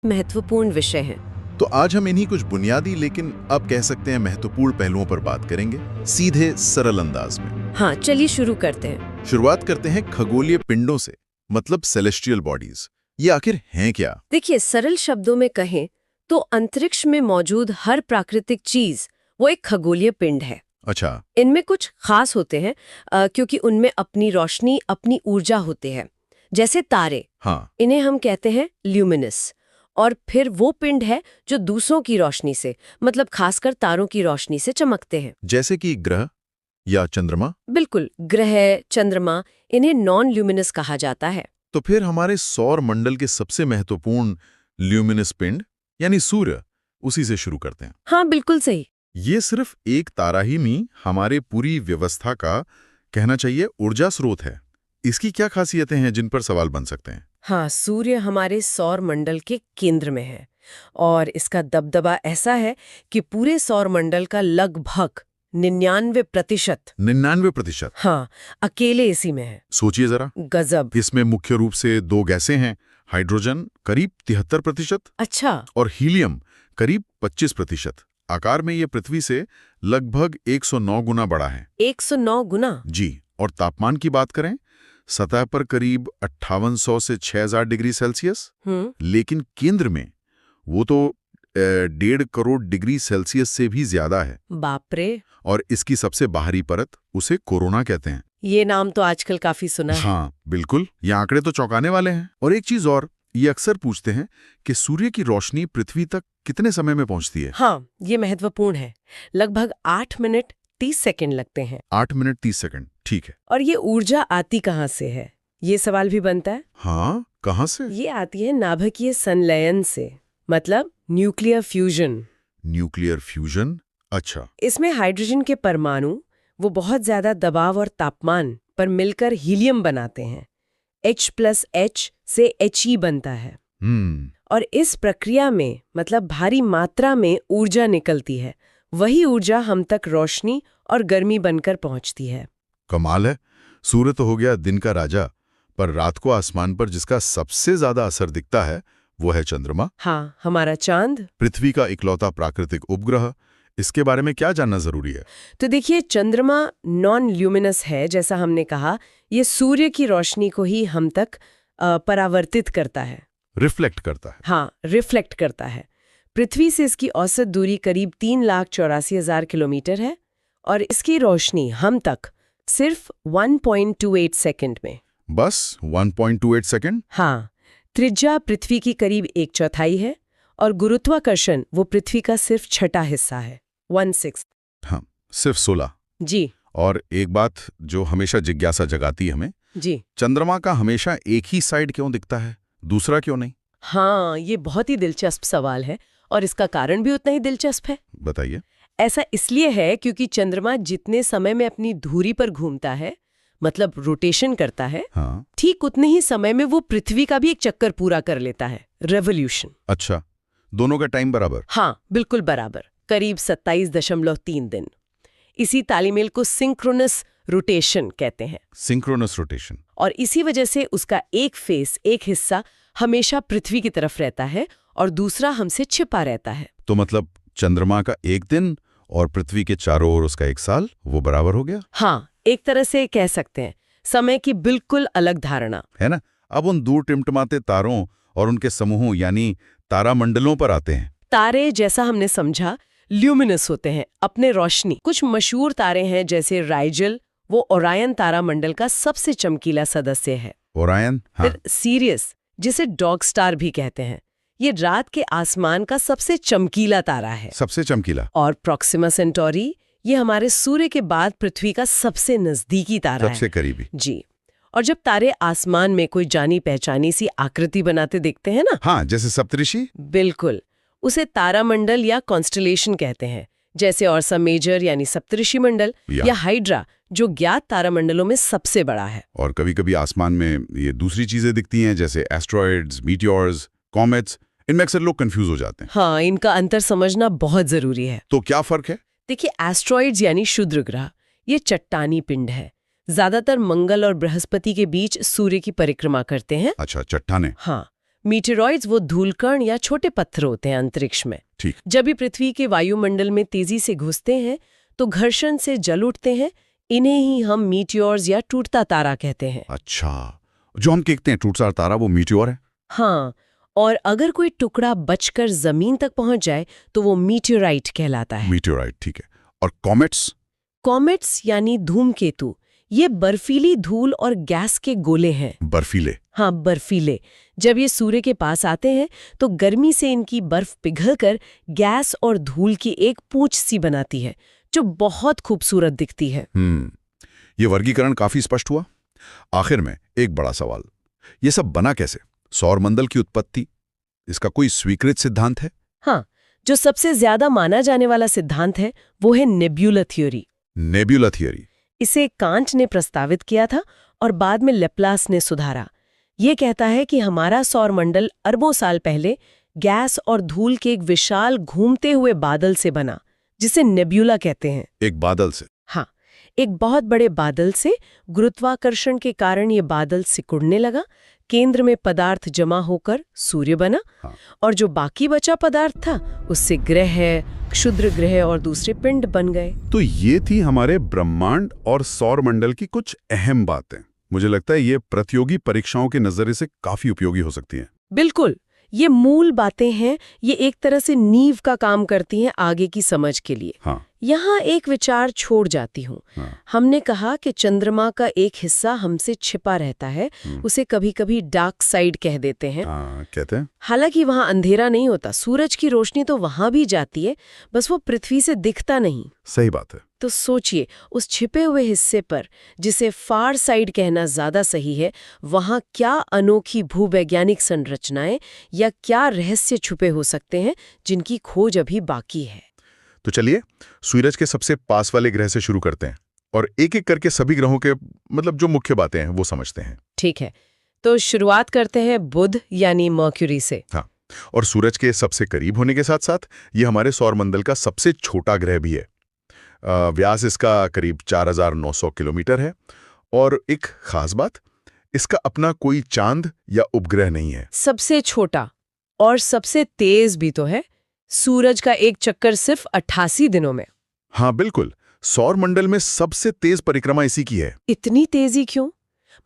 महत्वपूर्ण विषय हैं। तो आज हम इन्हीं कुछ बुनियादी लेकिन अब कह सकते हैं महत्वपूर्ण पहलुओं पर बात करेंगे, सीधे सरल अंदाज में। हाँ, चलिए शुरू करते हैं। शुरुआत करते हैं खगोलीय पिंडों से, मतलब सेलेस्टियल बॉडीज। ये आखिर हैं क्या? देखिए, सरल शब्दों में कहें तो अंतरिक्ष में मौजूद हर प्राकृतिक चीज वो एक खगोलीय पिंड है। अच्छा। इनमें कुछ खास होते हैं क्योंकि उनमें अपनी रोशनी, अपनी ऊर्जा होती है। जैसे तारे, हाँ। इन्हें हम कहते हैं ल्यूमिनस। और फिर वो पिंड है जो दूसरों की रोशनी से, मतलब खासकर तारों की रोशनी से चमकते हैं। जैसे कि ग्रह या चंद्रमा? बिल्कुल, ग्रह, चंद्रमा, इन्हें नॉन ल्यूमिनस कहा जाता है। तो फिर हमारे सौर मंडल के सबसे महत्वपूर्ण ल्यूमिनस पिंड यानी सूर्य, उसी से शुरू करते हैं। हाँ, बिल्कुल सही। ये सिर्फ एक तारा ही नहीं, हमारे पूरी व्यवस्था का, कहना चाहिए, ऊर्जा स्रोत है। इसकी क्या खासियतें हैं जिन पर सवाल बन सकते हैं? हाँ, सूर्य हमारे सौर मंडल के केंद्र में है और इसका दबदबा ऐसा है कि पूरे सौर मंडल का लगभग 99%। 99%? हाँ, अकेले इसी में है। सोचिए जरा। गजब। इसमें मुख्य रूप से दो गैसें हैं, हाइड्रोजन करीब 73%। अच्छा। और हीलियम करीब 25%। आकार में ये पृथ्वी से लगभग 109 गुना बड़ा है। 109 गुना? जी। और तापमान की बात करें, सतह पर करीब 5800 से 6000 डिग्री सेल्सियस। लेकिन केंद्र में वो तो 1.5 करोड़ डिग्री सेल्सियस से भी ज्यादा है। बाप रे। और इसकी सबसे बाहरी परत, उसे कोरोना कहते हैं। ये नाम तो आजकल काफी सुना है। हाँ बिल्कुल, ये आंकड़े तो चौंकाने वाले हैं। और एक चीज और, ये अक्सर पूछते हैं कि सूर्य की रोशनी पृथ्वी तक कितने समय में पहुंचती है? हाँ, ये महत्वपूर्ण है। लगभग 8 मिनट 30 सेकंड लगते हैं। 8 मिनट 30 सेकंड, ठीक है। और ये ऊर्जा आती कहाँ से है, ये सवाल भी बनता है। हाँ, कहाँ से? ये आती है नाभिकीय संलयन से, मतलब न्यूक्लियर फ्यूजन। Nuclear fusion? अच्छा। इसमें हाइड्रोजन के परमाणु वो बहुत ज्यादा दबाव और तापमान पर मिलकर हीलियम बनाते हैं। H+H से He बनता है। और इस प्रक्रिया में, मतलब भारी मात्रा में ऊर्जा निकलती है। वही ऊर्जा हम तक रोशनी और गर्मी बनकर पहुंचती है। कमाल है। सूर्य तो हो गया दिन का राजा, पर रात को आसमान पर जिसका सबसे ज्यादा असर दिखता है वो है चंद्रमा। हाँ, हमारा चांद, पृथ्वी का इकलौता प्राकृतिक उपग्रह। इसके बारे में क्या जानना जरूरी है? तो देखिए, चंद्रमा नॉन ल्यूमिनस है, जैसा हमने कहा। ये सूर्य की रोशनी को ही हम तक परावर्तित करता है, रिफ्लेक्ट करता है। हाँ, रिफ्लेक्ट करता है। पृथ्वी से इसकी औसत दूरी करीब 3,84,000 किलोमीटर है और इसकी रोशनी हम तक सिर्फ 1.28 सेकंड में। बस 1.28 सेकंड? हाँ, त्रिज्या पृथ्वी की करीब 1/4 है और गुरुत्वाकर्षण वो पृथ्वी का सिर्फ छठा हिस्सा है, 1/6। हाँ, सिर्फ 16। जी। और एक बात जो हमेशा जिज्ञासा जगाती है हमें, जी, चंद्रमा का हमेशा एक ही साइड क्यों दिखता है, दूसरा क्यों नहीं? हाँ, ये बहुत ही दिलचस्प सवाल है और इसका कारण भी उतना ही दिलचस्प है। बताइए। ऐसा इसलिए है क्योंकि चंद्रमा जितने समय में अपनी धुरी पर घूमता है, मतलब रोटेशन करता है, हाँ। ठीक उतने ही समय में वो पृथ्वी का भी एक चक्कर पूरा कर लेता है, रेवोल्यूशन। अच्छा, दोनों का टाइम बराबर? हाँ, बिल्कुल बराबर, करीब 27.3 दिन। इसी तालमेल को सिंक्रोनस रोटेशन कहते हैं। Synchronous rotation. और इसी वजह से उसका एक फेस, एक हिस्सा हमेशा पृथ्वी की तरफ रहता है और दूसरा हमसे छिपा रहता है। तो मतलब चंद्रमा का एक दिन और पृथ्वी के चारों ओर उसका एक साल, वो बराबर हो गया? हाँ, एक तरह से कह सकते हैं। समय की बिल्कुल अलग धारणा है ना। अब उन दूर टिमटिमाते तारों और उनके समूहों यानी तारामंडलों पर आते हैं। तारे, जैसा हमने समझा, ल्यूमिनस होते हैं, अपने रोशनी। कुछ मशहूर तारे हैं जैसे राइजल, वो ओरायन तारामंडल का सबसे चमकीला सदस्य है। ओरायन? हाँ। फिर सीरियस, जिसे डॉग स्टार भी कहते हैं, ये रात के आसमान का सबसे चमकीला तारा है। सबसे चमकीला? और प्रॉक्सिमा सेंटोरी, ये हमारे सूर्य के बाद पृथ्वी का सबसे नजदीकी तारा है। सबसे करीबी। जी। और जब तारे आसमान में कोई जानी पहचानी सी आकृति बनाते दिखते हैं ना, हाँ, जैसे सप्तऋषि? बिल्कुल, उसे तारामंडल या कॉन्स्टलेशन कहते हैं। जैसे ऑर्सा मेजर यानी सप्तऋषि मंडल या हाइड्रा, जो ज्ञात तारामंडलों में सबसे बड़ा है। और कभी-कभी आसमान में ये दूसरी चीजें दिखती हैं, जैसे एस्ट्रॉइड्स, मीटियोर्स, कॉमेट्स। इनमें अक्सर लोग कंफ्यूज हो जाते हैं। हाँ, इनका अंतर समझना बहुत जरूरी है। तो क्या फर्क है? देखिए, एस्ट्रॉइड्स यानी क्षुद्र ग्रह, ये चट्टानी पिंड है, ज्यादातर मंगल और बृहस्पति के बीच सूर्य की परिक्रमा करते हैं। अच्छा, चट्टाने। हाँ, मीटेरॉइड्स वो धूलकण या छोटे पत्थर होते हैं अंतरिक्ष में। ठीक। जब भी पृथ्वी के वायुमंडल में तेजी से घुसते हैं तो घर्षण से जल उठते हैं। इन्हें ही हम मीटियोर्स या टूटता तारा कहते हैं। अच्छा, जो हम कहते हैं टूटता तारा वो मीटियोर है? हाँ, और अगर कोई टुकड़ा बचकर जमीन तक पहुंच जाए तो वो मीटियोराइट कहलाता है। मीटियोराइट, ठीक है। और कॉमेट्स? कॉमेट्स यानी धूमकेतु, ये बर्फीली धूल और गैस के गोले हैं। बर्फीले? हाँ, बर्फीले। जब ये सूर्य के पास आते हैं तो गर्मी से इनकी बर्फ पिघलकर गैस और धूल की एक पूंछ सी बनाती है जो बहुत खूबसूरत दिखती है। ये वर्गीकरण काफी स्पष्ट हुआ। आखिर में एक बड़ा सवाल, ये सब बना कैसे? सौरमंडल की उत्पत्ति, इसका कोई स्वीकृत सिद्धांत है? हाँ, जो सबसे ज्यादा माना जाने वाला सिद्धांत है वो है नेब्यूला थ्योरी। Nebula theory? इसे कांट ने प्रस्तावित किया था और बाद में लेप्लास ने सुधारा। ये कहता है कि हमारा सौरमंडल अरबों साल पहले गैस और धूल के एक विशाल घूमते हुए बादल से बना, जिसे नेब्यूला कहते हैं। एक बादल से? हाँ, एक बहुत बड़े बादल से। गुरुत्वाकर्षण के कारण ये बादल सिकुड़ने लगा, केंद्र में पदार्थ जमा होकर सूर्य बना। हाँ। और जो बाकी बचा पदार्थ था उससे ग्रह, क्षुद्र ग्रह और दूसरे पिंड बन गए। तो ये थी हमारे ब्रह्मांड और सौरमंडल की कुछ अहम बातें। मुझे लगता है ये प्रतियोगी परीक्षाओं के नजरिए से काफी उपयोगी हो सकती हैं। बिल्कुल, ये मूल बातें हैं। ये एक तरह से नींव का काम करती हैं आगे की समझ के लिए। हाँ। यहाँ एक विचार छोड़ जाती हूँ। हाँ। हमने कहा कि चंद्रमा का एक हिस्सा हमसे छिपा रहता है, उसे कभी-कभी डार्क साइड कह देते हैं। कहते हैं। हालांकि वहाँ अंधेरा नहीं होता, सूरज की रोशनी तो वहाँ भी जाती है, बस वो पृथ्वी से दिखता नहीं। सही बात है। तो सोचिए, उस छिपे हुए हिस्से पर, जिसे फार साइड कहना ज्यादा सही है, वहाँ क्या अनोखी भूवैज्ञानिक संरचनाएं या क्या रहस्य छुपे हो सकते हैं जिनकी खोज अभी बाकी है। तो चलिए सूरज के सबसे पास वाले ग्रह से शुरू करते हैं और एक एक करके सभी ग्रहों के जो मुख्य बातें हैं वो समझते हैं। ठीक है, तो शुरुआत करते हैं बुध यानी मर्क्यूरी से। हाँ, और सूरज के सबसे करीब होने के साथ साथ ये हमारे सौरमंडल का सबसे छोटा ग्रह भी है। व्यास इसका करीब 4900 किलोमीटर है। और एक खास बात, इसका अपना कोई चांद या उपग्रह नहीं है। सबसे छोटा और सबसे तेज भी तो है। सूरज का एक चक्कर सिर्फ 88 दिनों में। हाँ बिल्कुल, सौरमंडल में सबसे तेज परिक्रमा इसी की है। इतनी तेजी क्यों?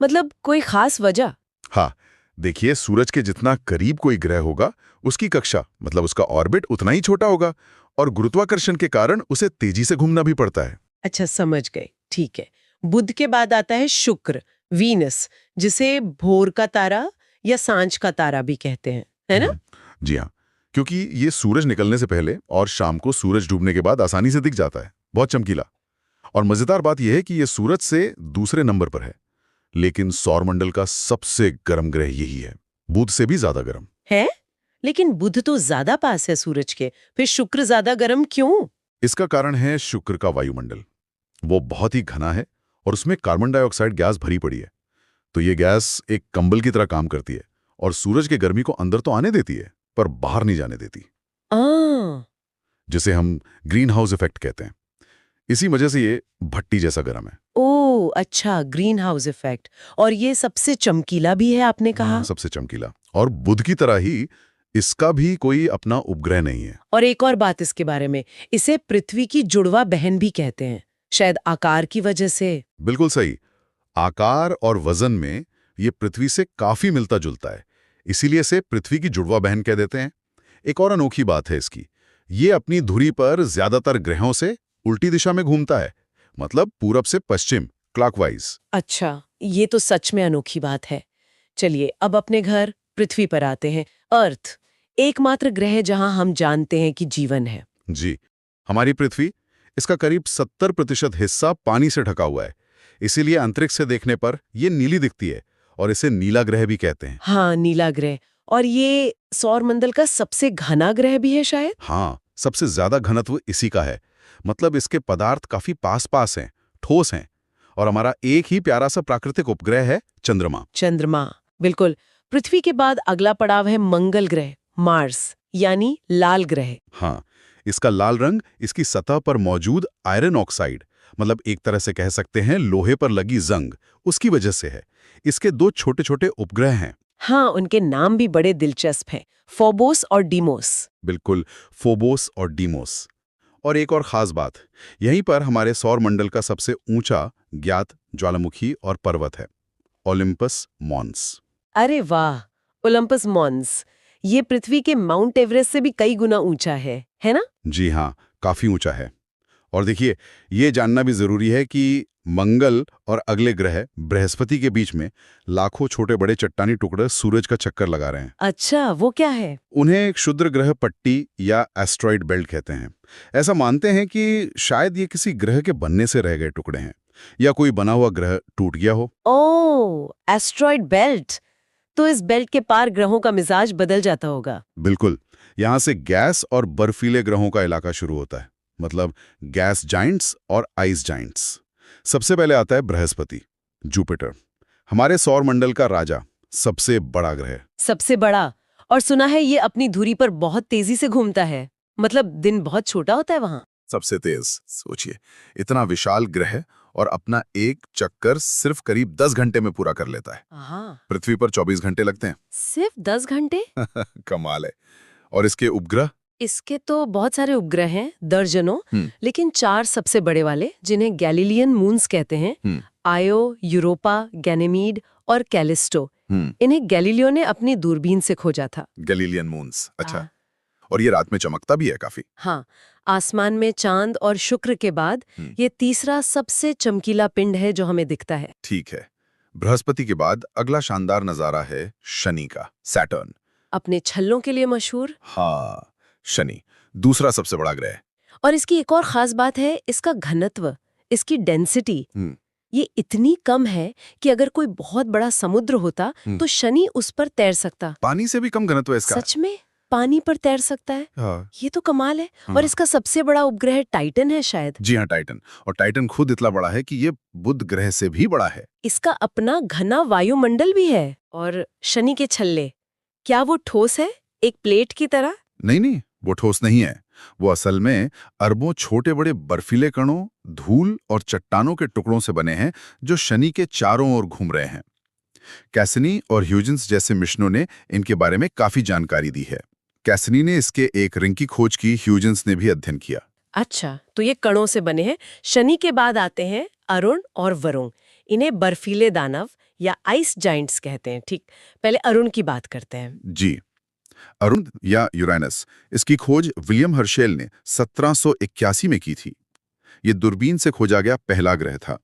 मतलब कोई खास वजह? हाँ, देखिए सूरज के जितना करीब कोई ग्रह होगा उसकी कक्षा उसका ऑर्बिट उतना ही छोटा होगा और गुरुत्वाकर्षण के कारण उसे तेजी से घूमना भी पड़ता है। अच्छा, समझ गए। ठीक है, बुध के बाद आता है शुक्र, वीनस, जिसे भोर का तारा या सांझ का तारा भी कहते हैं, है ना? जी हाँ, क्योंकि ये सूरज निकलने से पहले और शाम को सूरज डूबने के बाद आसानी से दिख जाता है, बहुत चमकीला। और मजेदार बात यह है कि ये सूरज से दूसरे नंबर पर है, लेकिन सौरमंडल का सबसे गर्म ग्रह यही है, बुध से भी ज्यादा गर्म है। लेकिन बुध तो ज्यादा पास है सूरज के, फिर शुक्र ज्यादा गर्म क्यों? इसका कारण है शुक्र का वायुमंडल। वो बहुत ही घना है और उसमें कार्बन डाइऑक्साइड गैस भरी पड़ी है। तो ये गैस एक कंबल की तरह काम करती है और सूरज की गर्मी को अंदर तो आने देती है पर बाहर नहीं जाने देती, जिसे हम ग्रीन हाउस इफेक्ट कहते हैं। इसी वजह से ये भट्टी जैसा गर्म है। ओह अच्छा, ग्रीन हाउस इफेक्ट। और ये सबसे चमकीला भी है आपने कहा? सबसे चमकीला। और बुध की तरह ही इसका भी कोई अपना उपग्रह नहीं है। और एक और बात इसके बारे में, इसे पृथ्वी की जुड़वा बहन भी कहते हैं, शायद आकार की वजह से। बिल्कुल सही, आकार और वजन में ये पृथ्वी से काफी मिलता जुलता है, इसीलिए इसे पृथ्वी की जुड़वा बहन कह देते हैं। एक और अनोखी बात है इसकी, ये अपनी धुरी पर ज्यादातर ग्रहों से उल्टी दिशा में घूमता है, मतलब पूरब से पश्चिम, क्लॉकवाइज। अच्छा, ये तो सच में अनोखी बात है। चलिए अब अपने घर पृथ्वी पर आते हैं। अर्थ, एकमात्र ग्रह जहां हम जानते हैं कि जीवन है। जी, हमारी पृथ्वी, इसका करीब 70% हिस्सा पानी से ढका हुआ है, इसीलिए अंतरिक्ष से देखने पर यह नीली दिखती है और इसे नीला ग्रह भी कहते हैं। हाँ, नीला ग्रह। और ये सौरमंडल का सबसे घना ग्रह भी है शायद? हाँ, सबसे ज्यादा घनत्व इसी का है, मतलब इसके पदार्थ काफी पास पास हैं, ठोस हैं। और हमारा एक ही प्यारा सा प्राकृतिक उपग्रह है चंद्रमा। चंद्रमा, बिल्कुल। पृथ्वी के बाद अगला पड़ाव है मंगल ग्रह, मार्स, यानी लाल ग्रह। हाँ, इसका लाल रंग इसकी सतह पर मौजूद आयरन ऑक्साइड, मतलब एक तरह से कह सकते हैं लोहे पर लगी जंग, उसकी वजह से है। इसके 2 छोटे छोटे उपग्रह हैं। हाँ, उनके नाम भी बड़े दिलचस्प हैं, फोबोस और डीमोस। बिल्कुल, फोबोस और डीमोस। और एक और खास बात, यहीं पर हमारे सौर मंडल का सबसे ऊंचा ज्ञात ज्वालामुखी और पर्वत है, ओलिम्पस मॉन्स। अरे वाह, ओलंपस मॉन्स। ये पृथ्वी के माउंट एवरेस्ट से भी कई गुना ऊंचा है ना? जी हाँ, काफी ऊंचा है। और देखिए, ये जानना भी जरूरी है कि मंगल और अगले ग्रह बृहस्पति के बीच में लाखों छोटे बड़े चट्टानी टुकड़े सूरज का चक्कर लगा रहे हैं। अच्छा, वो क्या है? उन्हें एक क्षुद्र ग्रह पट्टी या एस्ट्रॉइड बेल्ट कहते हैं। ऐसा मानते हैं कि शायद ये किसी ग्रह के बनने से रह गए टुकड़े हैं, या कोई बना हुआ ग्रह टूट गया हो। ओह, एस्ट्रॉइड बेल्ट। तो इस बेल्ट के पार ग्रहों का मिजाज बदल जाता होगा। बिल्कुल, यहाँ से गैस और बर्फीले ग्रहों का इलाका शुरू होता है, मतलब गैस जाइंट्स और आइस जाइंट्स। सबसे पहले आता है बृहस्पति, जुपिटर, हमारे सौर मंडल का राजा, सबसे बड़ा ग्रह। सबसे बड़ा, और सुना है ये अपनी धुरी पर बहुत तेजी से घूमता है, मतलब दिन बहुत छोटा होता है वहाँ। सबसे तेज, सोचिए, इतना विशाल ग्रह और अपना एक चक्कर सिर्फ करीब 10 घंटे में पूरा कर लेता है। हाँ, पृथ्वी पर 24 घंटे लगते हैं। सिर्फ 10 घंटे? कमाल है। और इसके उपग्रह? इसके तो बहुत सारे उपग्रह हैं, दर्जनों, लेकिन 4 सबसे बड़े वाले, जिन्हें गैलीलियन मून्स कहते हैं, आयो, यूरोपा, गैनेमीड और कैलिस्टो, इन्हें गैलीलियो ने अपनी दूरबीन से खोजा था। गैलीलियन मून्स, अच्छा। और ये रात में चमकता भी है काफी। हाँ, आसमान में चांद और शुक्र के बाद ये तीसरा सबसे चमकीला पिंड है जो हमें दिखता है। ठीक है। बृहस्पति के बाद अगला शानदार नजारा है शनि का, सैटर्न। अपने छल्लों के लिए मशहूर। हाँ, शनि दूसरा सबसे बड़ा ग्रह। और इसकी एक और खास बात है, इसका घनत्व, इसकी डेंसिटी। ये इतनी कम है कि अगर कोई बहुत बड़ा समुद्र होता तो शनि उस पर तैर सकता। पानी से भी कम घनत्व है इसका। सच में पानी पर तैर सकता है? हाँ। ये तो कमाल है। और इसका सबसे बड़ा उपग्रह टाइटन है शायद। जी हाँ, टाइटन। और टाइटन खुद इतना बड़ा है कि ये बुध ग्रह से भी बड़ा है। इसका अपना घना वायुमंडल भी है। और शनि के छल्ले, क्या वो ठोस है, एक प्लेट की तरह? नहीं, वो ठोस नहीं है। वो असल में अरबों छोटे बड़े बर्फीले कणों, धूल और चट्टानों के टुकड़ों से बने हैं जो शनि के चारों ओर घूम रहे हैं। कैसिनी और ह्यूजेंस जैसे मिशनों ने इनके बारे में काफी जानकारी दी है। कैसिनी ने इसके एक रिंग की खोज की, ह्यूजेंस ने भी अध्ययन किया। अच्छा, तो ये कणों से बने हैं। शनि के बाद आते हैं अरुण और वरुण। इन्हें बर्फीले दानव या आइस जाइंट्स कहते हैं। ठीक, पहले अरुण की बात करते हैं। जी, अरुण या यूरेनस, इसकी खोज विलियम हर्शेल ने 1781 में की थी। ये दूरबीन से खोजा गया पहला ग्रह था।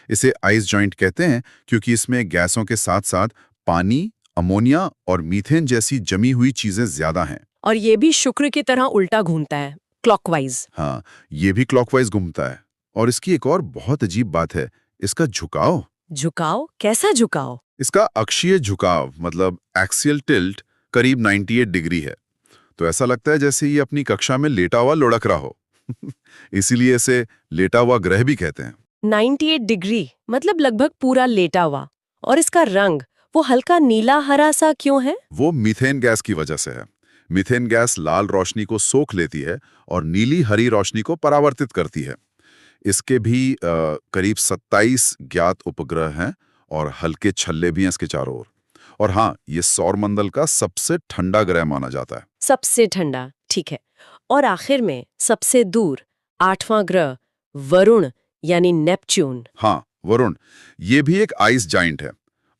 इसे आइस जॉइंट कहते हैं क्योंकि इसमें गैसों के साथ साथ पानी, अमोनिया और मीथेन जैसी जमी हुई चीजें ज्यादा हैं। और ये भी शुक्र की तरह उल्टा घूमता है, क्लॉकवाइज। हाँ, ये भी क्लॉकवाइज घूमता है। और इसकी एक और बहुत अजीब बात है, इसका झुकाव। झुकाव? कैसा झुकाव? इसका अक्षीय झुकाव, मतलब एक्सियल टिल्ट, करीब 98 डिग्री है। तो ऐसा लगता है जैसे ये अपनी कक्षा में लेटा हुआ लुढ़क रहा हो। इसीलिए इसे लेटा हुआ ग्रह भी कहते हैं। 98 डिग्री मतलब लगभग पूरा लेटा हुआ। और इसका रंग, वो हल्का नीला हरा सा क्यों है? वो मीथेन गैस की वजह से है। मीथेन गैस लाल रोशनी को सोख लेती है और नीली हरी रोशनी को परावर्तित करती है। इसके भी करीब 27 ज्ञात उपग्रह हैं और हल्के छल्ले भी हैं इसके चारों ओर। और हाँ, ये सौरमंडल का सबसे ठंडा ग्रह माना जाता है। सबसे ठंडा, ठीक है। और आखिर में सबसे दूर 8वां ग्रह वरुण यानी नेपच्यून। हाँ, वरुण, ये भी एक आइस जाइंट है।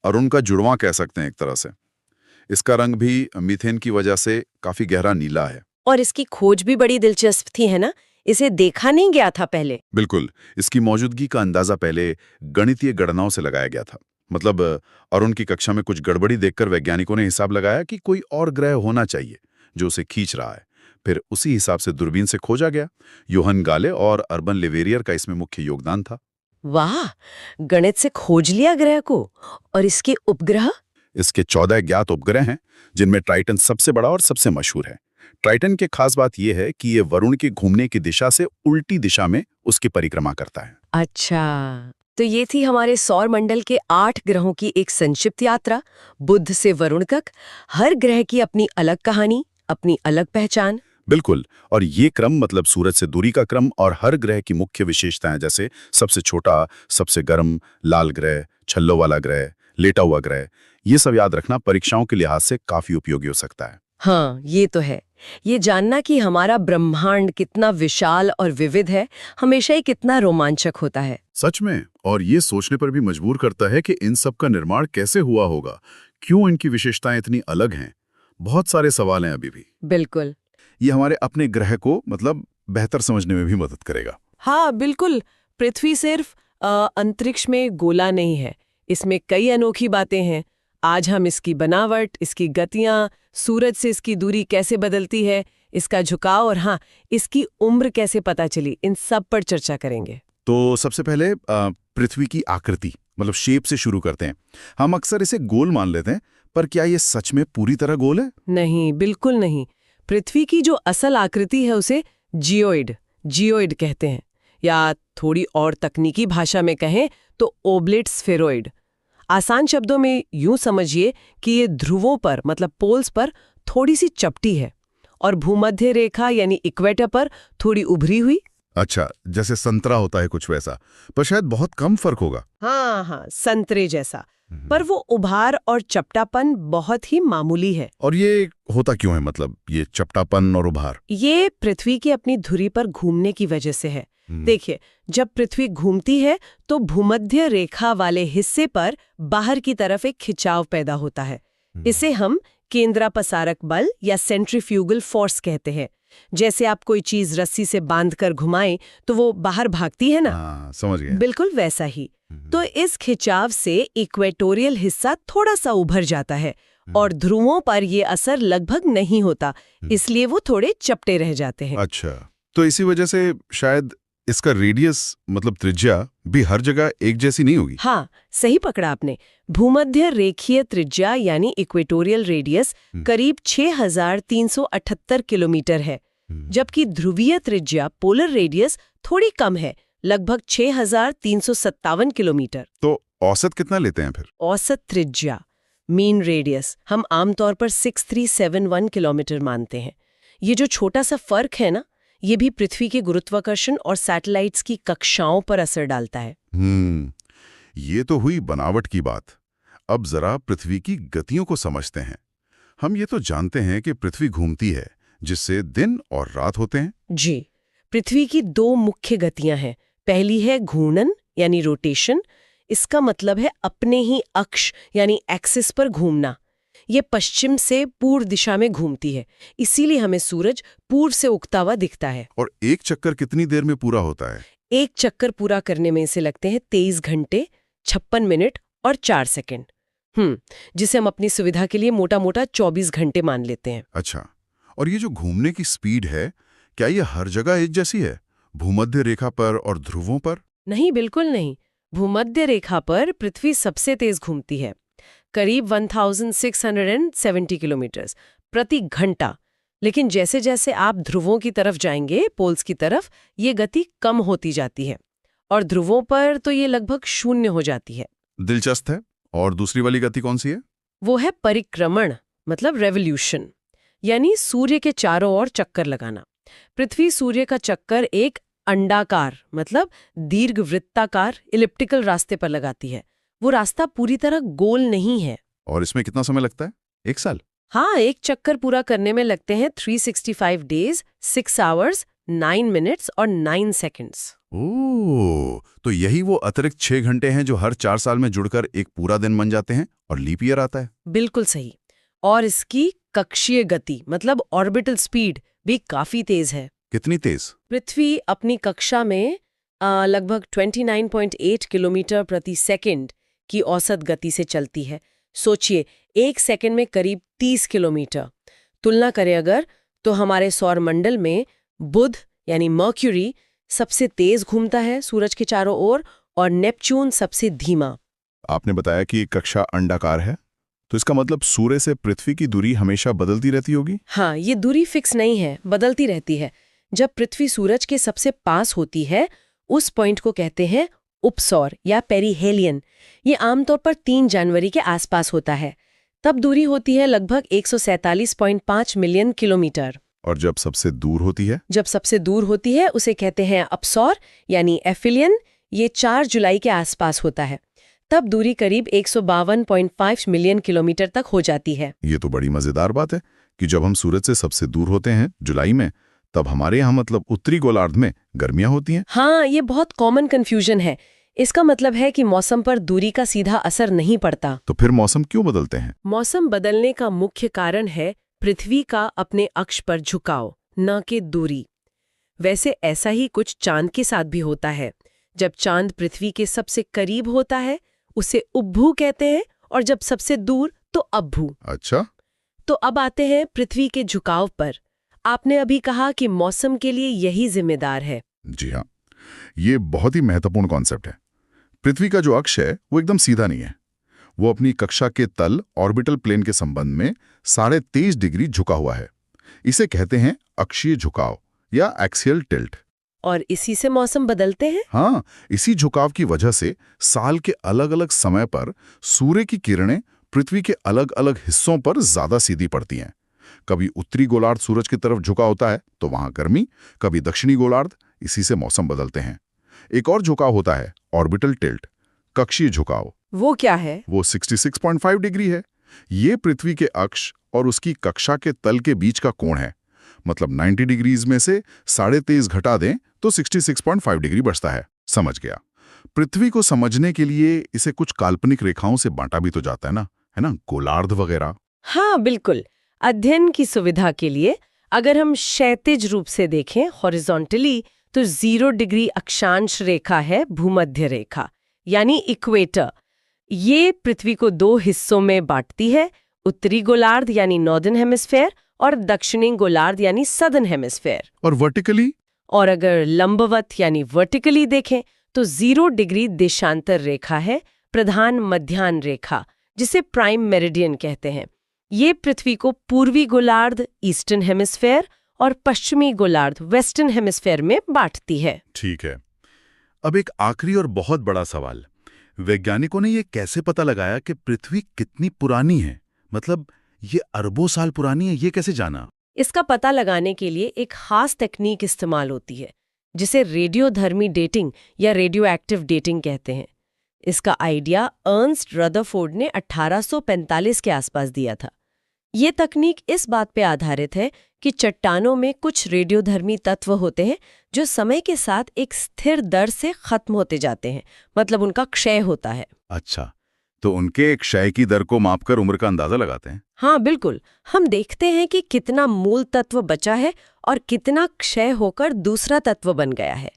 अरुण का जुड़वां कह सकते हैं एक तरह से। इसका रंग भी मीथेन की वजह से काफी गहरा नीला है। और इसकी खोज भी बड़ी दिलचस्प थी, है ना? इसे देखा नहीं गया था पहले। बिल्कुल, इसकी मौजूदगी का अंदाजा पहले गणितीय गणनाओं से लगाया गया था। मतलब अरुण की कक्षा में कुछ गड़बड़ी देखकर वैज्ञानिकों ने हिसाब लगाया कि कोई और ग्रह होना चाहिए जो उसे खींच रहा है। फिर उसी हिसाब से दूरबीन से खोजा गया। योहन गाले और अर्बन लेवेरियर का इसमें मुख्य योगदान था। वाह, गणित से खोज लिया ग्रह को। और इसके उपग्रह? इसके 14 ज्ञात उपग्रह हैं, जिनमें ट्राइटन सबसे बड़ा और सबसे मशहूर है। ट्राइटन की खास बात यह है कि ये वरुण के घूमने की दिशा से उल्टी दिशा में उसकी परिक्रमा करता है। अच्छा, तो ये थी हमारे सौर मंडल के 8 ग्रहों की एक संक्षिप्त यात्रा, बुध से वरुण तक। हर ग्रह की अपनी अलग कहानी, अपनी अलग पहचान। बिल्कुल, और ये क्रम मतलब सूरज से दूरी का क्रम और हर ग्रह की मुख्य विशेषताएं, जैसे सबसे छोटा, सबसे गर्म, लाल ग्रह, छल्लों वाला ग्रह, लेटा हुआ ग्रह, ये सब याद रखना परीक्षाओं के लिहाज से काफी उपयोगी हो सकता है। हाँ, ये तो है। ये जानना कि हमारा ब्रह्मांड कितना विशाल और विविध है, हमेशा ही कितना रोमांचक होता है। सच में, और ये सोचने पर भी मजबूर करता है कि इन सब का निर्माण कैसे हुआ होगा, क्यों इनकी विशेषताएं इतनी अलग हैं। बहुत सारे सवाल हैं अभी भी। बिल्कुल। ये हमारे अपने ग्रह को बेहतर समझने में भी मदद करेगा। हाँ, बिल्कुल। पृथ्वी सिर्फ अंतरिक्ष में गोला नहीं है, इसमें कई अनोखी बातें हैं। आज हम इसकी बनावट, इसकी गतियां, सूरज से इसकी दूरी कैसे बदलती है, इसका झुकाव और हाँ, इसकी उम्र कैसे पता चली, इन सब पर चर्चा करेंगे। तो सबसे पहले पृथ्वी की आकृति शेप से शुरू करते हैं। हम अक्सर इसे गोल मान लेते हैं, पर क्या ये सच में पूरी तरह गोल है? नहीं, बिल्कुल नहीं। पृथ्वी की जो असल आकृति है उसे जियोइड कहते हैं, या थोड़ी और तकनीकी भाषा में कहें तो ओब्लेट स्फेरॉइड। आसान शब्दों में यूं समझिए कि ये ध्रुवों पर पोल्स पर थोड़ी सी चपटी है और भूमध्य रेखा यानी इक्वेटर पर थोड़ी उभरी हुई। अच्छा, जैसे संतरा होता है कुछ वैसा, पर शायद बहुत कम फर्क होगा। हाँ, संतरे जैसा, पर वो उभार और चपटापन बहुत ही मामूली है। और ये होता क्यों है, ये चपटापन और उभार? ये पृथ्वी की अपनी धुरी पर घूमने की वजह से है। देखिए, जब पृथ्वी घूमती है तो भूमध्य रेखा वाले हिस्से पर बाहर की तरफ एक खिंचाव पैदा होता है। इसे हम केंद्रापसारक बल या सेंट्रीफ्यूगल फोर्स कहते हैं। जैसे आप कोई चीज रस्सी से बांधकर घुमाएं तो वो बाहर भागती है ना, समझ गया। बिल्कुल वैसा ही। तो इस खिंचाव से इक्वेटोरियल हिस्सा थोड़ा सा उभर जाता है और ध्रुवों पर ये असर लगभग नहीं होता, इसलिए वो थोड़े चपटे रह जाते हैं। अच्छा, तो इसी वजह से शायद इसका रेडियस त्रिज्या भी हर जगह एक जैसी नहीं होगी। हाँ, सही पकड़ा आपने। भूमध्य रेखीय त्रिज्या यानी इक्वेटोरियल रेडियस करीब 6378 किलोमीटर है, जबकि ध्रुवीय त्रिज्या पोलर रेडियस थोड़ी कम है, लगभग 6357 किलोमीटर। तो औसत कितना लेते हैं फिर? औसत त्रिज्या, मीन रेडियस, हम आमतौर पर 6371 किलोमीटर मानते हैं। ये जो छोटा सा फर्क है ना, ये भी पृथ्वी के गुरुत्वाकर्षण और सैटेलाइट्स की कक्षाओं पर असर डालता है। ये तो हुई बनावट की बात। अब जरा पृथ्वी की गतियों को समझते हैं। हम ये तो जानते हैं कि पृथ्वी घूमती है, जिससे दिन और रात होते हैं। जी, पृथ्वी की दो मुख्य गतियां हैं। पहली है घूर्णन यानी रोटेशन। इसका मतलब है अपने ही अक्ष यानी एक्सिस पर घूमना। ये पश्चिम से पूर्व दिशा में घूमती है, इसीलिए हमें सूरज पूर्व से उगता हुआ दिखता है। और एक चक्कर कितनी देर में पूरा होता है? एक चक्कर पूरा करने में इसे लगते हैं 23 घंटे 56 मिनट और 4 सेकंड, जिसे हम अपनी सुविधा के लिए मोटा-मोटा 24 घंटे मान लेते हैं। अच्छा, और ये जो घूमने की स्पीड है, क्या ये हर जगह एक जैसी है, भूमध्य रेखा पर और ध्रुवों पर? नहीं, बिल्कुल नहीं। भूमध्य रेखा पर पृथ्वी सबसे तेज घूमती है, करीब 1670 किलोमीटर प्रति घंटा। लेकिन जैसे जैसे आप ध्रुवों की तरफ जाएंगे, पोल्स की तरफ, ये गति कम होती जाती है और ध्रुवों पर तो ये लगभग 0 हो जाती है। दिलचस्प है। और दूसरी वाली गति कौन सी है? वो है परिक्रमण, रेवोल्यूशन, यानी सूर्य के चारों ओर चक्कर लगाना। पृथ्वी सूर्य का चक्कर एक अंडाकार दीर्घवृत्ताकार इलिप्टिकल रास्ते पर लगाती है। वो रास्ता पूरी तरह गोल नहीं है। और इसमें कितना समय लगता है? 1 साल? हाँ, एक चक्कर पूरा करने में लगते हैं 365 डेज, 6 आवर्स, 9 मिनट्स और 9 सेकंड्स। ओह, तो यही वो अतिरिक्त 6 घंटे हैं जो हर 4 साल में जुड़कर एक पूरा दिन बन जाते हैं और लीप ईयर आता है। बिल्कुल सही। और इसकी कक्षीय गति ऑर्बिटल स्पीड भी काफी तेज है। कितनी तेज? पृथ्वी अपनी कक्षा में लगभग 29.8 किलोमीटर प्रति सेकंड की औसत गति से चलती है। सोचिए, 1 सेकंड में करीब 30 किलोमीटर। तुलना करें अगर, तो हमारे सौरमंडल में बुध यानी मर्क्यूरी सबसे तेज घूमता है सूरज के चारों ओर और नेपच्यून सबसे धीमा। आपने बताया कि कक्षा अंडाकार है, तो इसका मतलब सूर्य से पृथ्वी की दूरी हमेशा बदलती रहती होगी? हाँ, ये दूरी फिक्स नहीं है, बदलती रहती है। जब पृथ्वी सूरज के सबसे पास होती है, उस पॉइंट को कहते हैं उपसौर या पेरिहेलियन। ये आमतौर पर 3 जनवरी के आसपास होता है। तब दूरी होती है लगभग 147.5 मिलियन किलोमीटर। और जब सबसे दूर होती है? जब सबसे दूर होती है उसे कहते हैं अपसौर यानी एफिलियन। ये 4 जुलाई के आसपास होता है। तब दूरी करीब 152.5 मिलियन किलोमीटर तक हो जाती है। ये तो बड़ी मजेदार बात है कि जब हम सूरज से सबसे दूर होते हैं जुलाई में, तब हमारे यहाँ मतलब उत्तरी गोलार्ध में गर्मियां होती हैं। हाँ, ये बहुत कॉमन कंफ्यूजन है। इसका मतलब है कि मौसम पर दूरी का सीधा असर नहीं पड़ता। तो फिर मौसम क्यों बदलते हैं? मौसम बदलने का मुख्य कारण है पृथ्वी का अपने अक्ष पर झुकाव, न कि दूरी। वैसे ऐसा ही कुछ चांद के साथ भी होता है। जब चांद पृथ्वी के सबसे करीब होता है उसे उब्भू कहते हैं, और जब सबसे दूर तो अब्भू। अच्छा, तो अब आते हैं पृथ्वी के झुकाव पर। आपने अभी कहा कि मौसम के लिए यही जिम्मेदार है। जी हाँ, ये बहुत ही महत्वपूर्ण कॉन्सेप्ट है। पृथ्वी का जो अक्ष है वो एकदम सीधा नहीं है। वो अपनी कक्षा के तल ऑर्बिटल प्लेन के संबंध में 23.5 डिग्री झुका हुआ है। इसे कहते हैं अक्षीय झुकाव या एक्सियल टिल्ट। और इसी से मौसम बदलते हैं? हाँ, इसी झुकाव की वजह से साल के अलग अलग समय पर सूर्य की किरणें पृथ्वी के अलग अलग हिस्सों पर ज्यादा सीधी पड़ती हैं। कभी उत्तरी गोलार्ध सूरज की तरफ झुका होता है तो वहां गर्मी, कभी दक्षिणी गोलार्ध। इसी से मौसम बदलते हैं। एक और झुकाव होता है ऑर्बिटल टिल्ट, कक्षीय झुकाव। वो क्या है? वो 66.5 डिग्री है। ये पृथ्वी के अक्ष और उसकी कक्षा के तल के बीच का कोण है। मतलब 90 डिग्रीज में से 23.5 घटा दें तो 66.5 डिग्री बचता है। समझ गया। पृथ्वी को समझने के लिए इसे कुछ काल्पनिक रेखाओं से बांटा भी तो जाता है ना, गोलार्ध वगैरह। हाँ बिल्कुल। अध्ययन की सुविधा के लिए अगर हम क्षैतिज रूप से देखें, हॉरिजॉन्टली, तो 0 डिग्री अक्षांश रेखा है भूमध्य रेखा, यानी इक्वेटर। ये पृथ्वी को 2 हिस्सों में बांटती है, उत्तरी गोलार्ध यानी नॉर्दर्न हेमिस्फेयर और दक्षिणी गोलार्ध यानी सदर्न हेमिस्फेयर। और वर्टिकली? और अगर लंबवत यानी वर्टिकली देखें तो 0 डिग्री देशांतर रेखा है, प्रधान मध्याह्न रेखा, जिसे प्राइम मेरिडियन कहते हैं। ये पृथ्वी को पूर्वी गोलार्ध ईस्टर्न हेमिस्फेयर और पश्चिमी गोलार्ध वेस्टर्न हेमिस्फेयर में बांटती है। ठीक है। अब एक आखिरी और बहुत बड़ा सवाल। वैज्ञानिकों ने ये कैसे पता लगाया कि पृथ्वी कितनी पुरानी है? मतलब ये अरबों साल पुरानी है, ये कैसे जाना? इसका पता लगाने के लिए एक खास तकनीक इस्तेमाल होती है, जिसे रेडियोधर्मी डेटिंग या रेडियो एक्टिव डेटिंग कहते हैं। इसका आइडिया अर्नस्ट रदरफोर्ड ने 1845 के आसपास दिया था। ये तकनीक इस बात पे आधारित है कि चट्टानों में कुछ रेडियोधर्मी तत्व होते हैं जो समय के साथ एक स्थिर दर से खत्म होते जाते हैं, मतलब उनका क्षय होता है। अच्छा, तो उनके क्षय की दर को मापकर उम्र का अंदाजा लगाते हैं? हाँ बिल्कुल। हम देखते हैं कि कितना मूल तत्व बचा है और कितना क्षय होकर दूसरा तत्व बन गया है।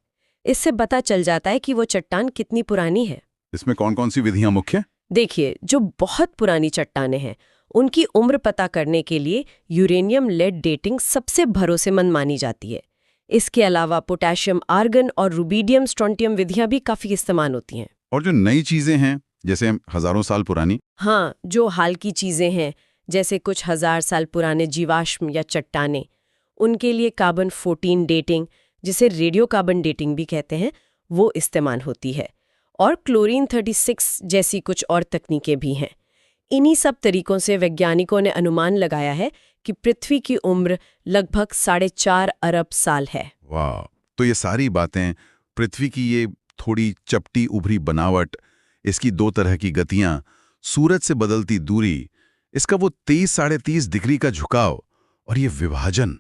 इससे पता चल जाता है कि वो चट्टान कितनी पुरानी है। इसमें कौन कौन सी विधियां मुख्य? देखिए, जो बहुत पुरानी चट्टानें हैं उनकी उम्र पता करने के लिए यूरेनियम लेड डेटिंग सबसे भरोसेमंद मानी जाती है। इसके अलावा पोटेशियम आर्गन और रुबीडियम स्ट्रोंटियम विधियां भी काफी इस्तेमाल होती हैं। और जो नई चीजें हैं, जैसे हजारों साल पुरानी? हाँ, जो हाल की चीजें हैं, जैसे कुछ 1000 साल पुराने जीवाश्म या चट्टानें, उनके लिए कार्बन 14 डेटिंग, जिसे रेडियो कार्बन डेटिंग भी कहते हैं, वो इस्तेमाल होती है। और क्लोरीन 36 जैसी कुछ और तकनीकें भी हैं। इन्हीं सब तरीकों से वैज्ञानिकों ने अनुमान लगाया है कि पृथ्वी की उम्र लगभग 4.5 अरब साल है। वाह! तो ये सारी बातें, पृथ्वी की ये थोड़ी चपटी उभरी बनावट, इसकी 2 तरह की गतियां, सूरज से बदलती दूरी, इसका वो 30-30.5 डिग्री का झुकाव और ये विभाजन,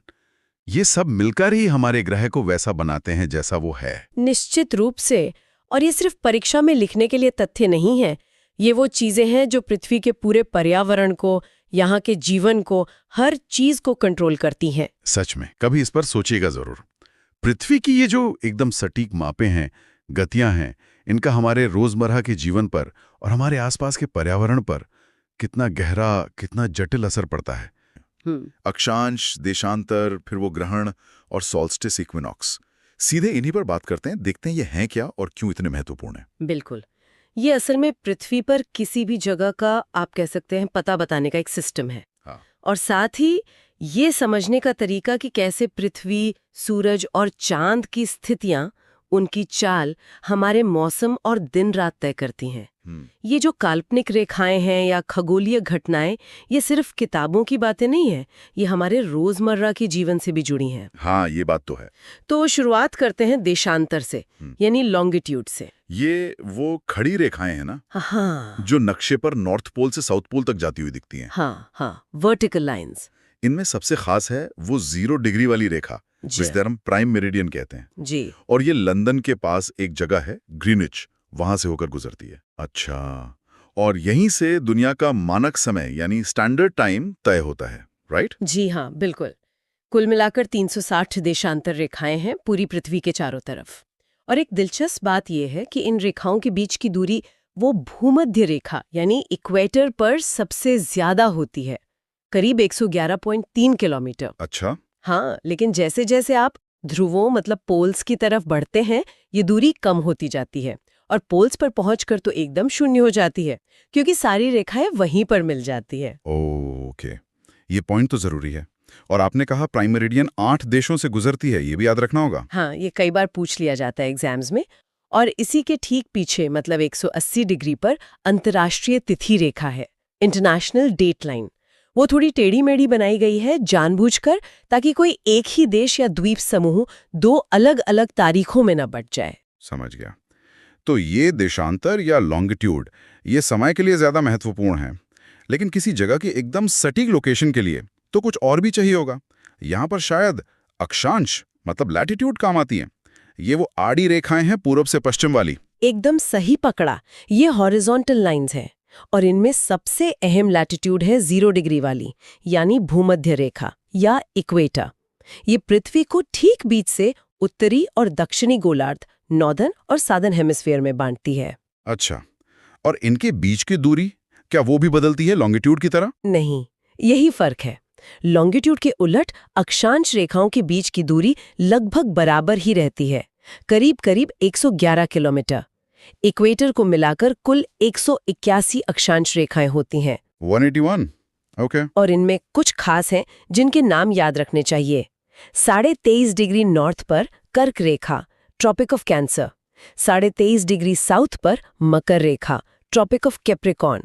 ये सब मिलकर ही हमारे ग्रह को वैसा बनाते हैं जैसा वो है। निश्चित रूप से। और ये सिर्फ परीक्षा में लिखने के लिए तथ्य नहीं है। ये वो चीजें हैं जो पृथ्वी के पूरे पर्यावरण को, यहाँ के जीवन को, हर चीज को कंट्रोल करती हैं। सच में, कभी इस पर सोचिएगा जरूर। पृथ्वी की ये जो एकदम सटीक मापें हैं, गतियां हैं, इनका हमारे रोजमर्रा के जीवन पर और हमारे आसपास के पर्यावरण पर कितना गहरा, कितना जटिल असर पड़ता है। अक्षांश, देशांतर, फिर वो ग्रहण और सॉल्स्टिस इक्विनॉक्स, सीधे इन्हीं पर बात करते हैं, देखते हैं ये हैं क्या और क्यों इतने महत्वपूर्ण हैं। बिल्कुल। ये असल में पृथ्वी पर किसी भी जगह का, आप कह सकते हैं, पता बताने का एक सिस्टम है। हाँ। और साथ ही ये समझने का तरीका कि कैसे पृथ्वी, सूरज और चांद की स्थितियां, उनकी चाल हमारे मौसम और दिन रात तय करती हैं। ये जो काल्पनिक रेखाएं हैं या खगोलीय घटनाएं, ये सिर्फ किताबों की बातें नहीं है, ये हमारे रोजमर्रा के जीवन से भी जुड़ी हैं। हाँ, ये बात तो है। तो शुरुआत करते हैं देशांतर से, यानी लॉन्गिट्यूड से। ये वो खड़ी रेखाएं हैं ना, हाँ जो नक्शे पर नॉर्थ पोल से साउथ पोल तक जाती हुई दिखती हैं। हाँ, वर्टिकल लाइंस। इनमें सबसे खास है वो 0 डिग्री वाली रेखा, जिसे हम प्राइम मेरिडियन कहते हैं जी। और ये लंदन के पास एक जगह है ग्रीनिच, वहां से होकर गुजरती है। अच्छा, और यहीं से दुनिया का मानक समय यानी स्टैंडर्ड टाइम तय होता है, राइट? जी हाँ, बिल्कुल। कुल मिलाकर 360 देशांतर रेखाएं हैं पूरी पृथ्वी के चारों तरफ। और एक दिलचस्प बात यह है कि इन रेखाओं के बीच की दूरी वो भूमध्य रेखा यानी इक्वेटर पर सबसे ज्यादा होती है, करीब 111.3 किलोमीटर। अच्छा। हाँ, लेकिन जैसे जैसे आप ध्रुवों मतलब पोल्स की तरफ बढ़ते हैं, ये दूरी कम होती जाती है और पोल्स पर पहुंचकर तो एकदम शून्य हो जाती है, क्योंकि सारी रेखाएं वहीं पर मिल जाती है। ओके, ये पॉइंट तो जरूरी है। और आपने कहा प्राइम मेरिडियन 8 देशों से गुजरती है, ये भी याद रखना होगा। हाँ, ये कई बार पूछ लिया जाता है एग्जाम्स में। और इसी के ठीक पीछे मतलब 180 डिग्री पर अंतर्राष्ट्रीय तिथि रेखा है, इंटरनेशनल डेट लाइन। वो थोड़ी टेढ़ी मेढ़ी बनाई गई है जानबूझकर, ताकि कोई एक ही देश या द्वीप समूह दो अलग अलग तारीखों में न बंट जाए। समझ गया। तो ये देशांतर या लॉन्गिट्यूड ये समय के लिए ज्यादा महत्वपूर्ण है, लेकिन किसी जगह की एकदम सटीक लोकेशन के लिए तो कुछ और भी चाहिए होगा। यहाँ पर शायद अक्षांश मतलब लैटिट्यूड काम आती है। ये वो आड़ी रेखाएं हैं पूरब से पश्चिम वाली। एकदम सही पकड़ा, ये हॉरिजॉन्टल लाइंस हैं और इनमें सबसे अहम लैटिट्यूड है 0 डिग्री वाली यानी भूमध्य रेखा या इक्वेटर। ये पृथ्वी को ठीक बीच से उत्तरी और दक्षिणी गोलार्ध, नॉर्दर्न और सादर्न हेमिस्फीयर में बांटती है। अच्छा, और इनके बीच की दूरी क्या वो भी बदलती है लॉन्गिट्यूड की तरह? नहीं, यही फर्क है। लॉन्गिट्यूड के उलट अक्षांश रेखाओं के बीच की दूरी लगभग बराबर ही रहती है, करीब करीब 111 किलोमीटर। इक्वेटर को मिलाकर कुल 181 अक्षांश रेखाएं होती हैं। 181, ओके। और इनमें कुछ खास हैं जिनके नाम याद रखने चाहिए। 23.5 डिग्री नॉर्थ पर कर्क रेखा, Tropic of Cancer. 23.5 degree south पर मकर रेखा, ट्रॉपिक ऑफ कैप्रिकॉर्न।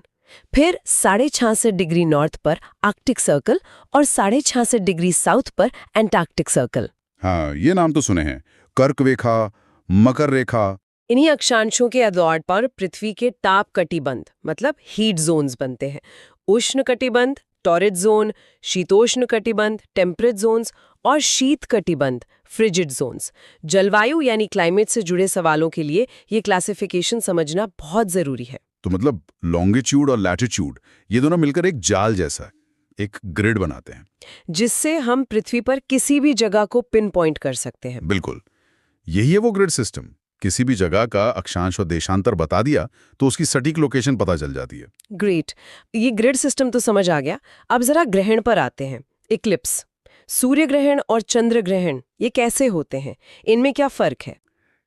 फिर 66.5 डिग्री नॉर्थ पर आर्कटिक सर्कल और 66.5 डिग्री साउथ पर एंटार्क्टिक सर्कल। हाँ, ये नाम तो सुने हैं, कर्क रेखा, मकर रेखा। इन्हीं अक्षांशों के आधार पर पृथ्वी के ताप कटिबंध मतलब हीट जोन्स बनते हैं। उष्ण कटिबंध, टॉरिड जोन, शीतोष्ण कटिबंध, टेम्परेट जोन्स और शीत कटिबंध, फ्रिजिड जोन्स। जलवायु यानी क्लाइमेट से जुड़े सवालों के लिए ये क्लासिफिकेशन समझना बहुत जरूरी है। तो मतलब लॉन्गिट्यूड और लैटिट्यूड ये दोनों मिलकर एक जाल जैसा है, एक ग्रिड बनाते हैं, जिससे हम पृथ्वी पर किसी भी जगह को पिन पॉइंट कर सकते हैं। बिल्कुल, यही है वो ग्रिड सिस्टम। किसी भी जगह का अक्षांश और देशांतर बता दिया तो उसकी सटीक लोकेशन पता चल जाती है। ग्रेट, ये ग्रिड सिस्टम तो समझ आ गया। अब जरा ग्रहण पर आते हैं। इक्लिप्स, सूर्य ग्रहण और चंद्र ग्रहण ये कैसे होते हैं, इनमें क्या फर्क है?